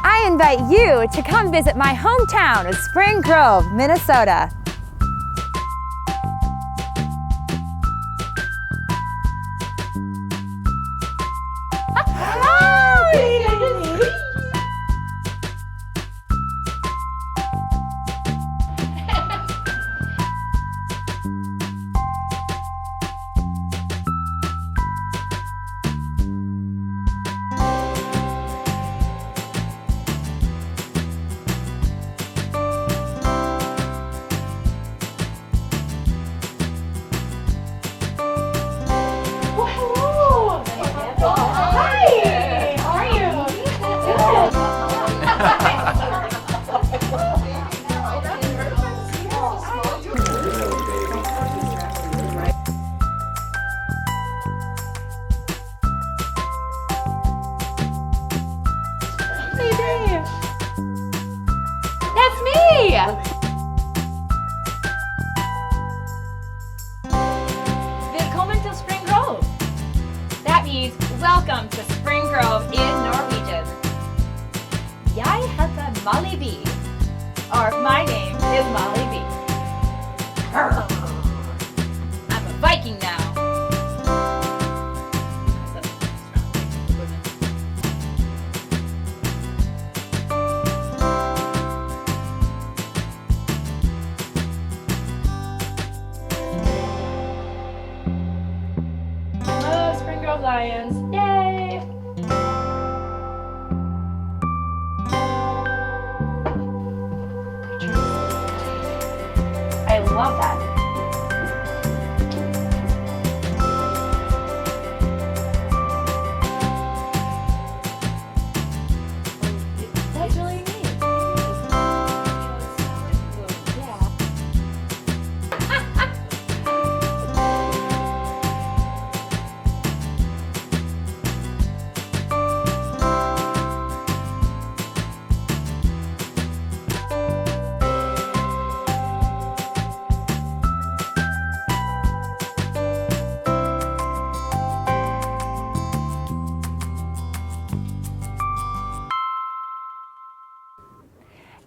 I invite you to come visit my hometown of Spring Grove, Minnesota. Willkommen to Spring Grove. That means welcome to Spring Grove in Norwegian. Jeg heter Mollie B. Or my name is Mollie B. I'm a Viking now. Lions. Yay! I love that. That's really neat.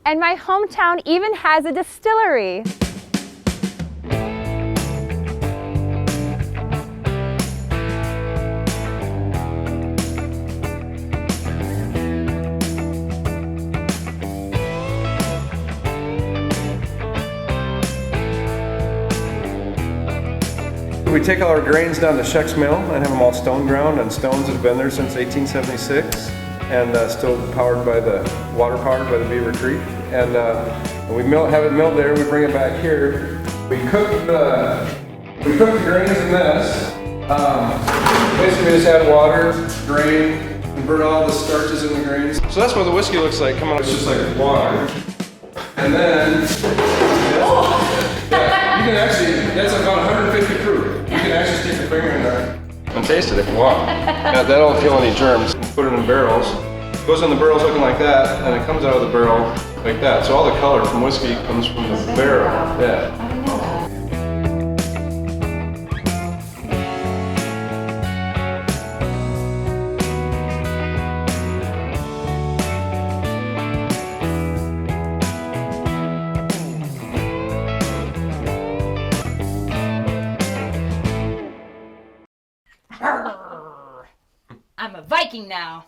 And my hometown even has a distillery. We take all our grains down to Sheppe's mill and have them all stone ground on stones that have been there since 1876 and still powered by the water powered by the Beaver Creek. And we have it milled there. We bring it back here. We cook the grains in this. Basically, we just add water, drain, and burn all the starches in the grains. So that's what the whiskey looks like coming out. It's just like water. And then you can actually, that's about 150 proof. You can actually stick your finger in there and taste it if you want. That don't kill any germs. Put it in barrels. It goes in the barrels looking like that, and it comes out of the barrel like that. So all the color from whiskey comes from the barrel. Yeah. I'm a Viking now.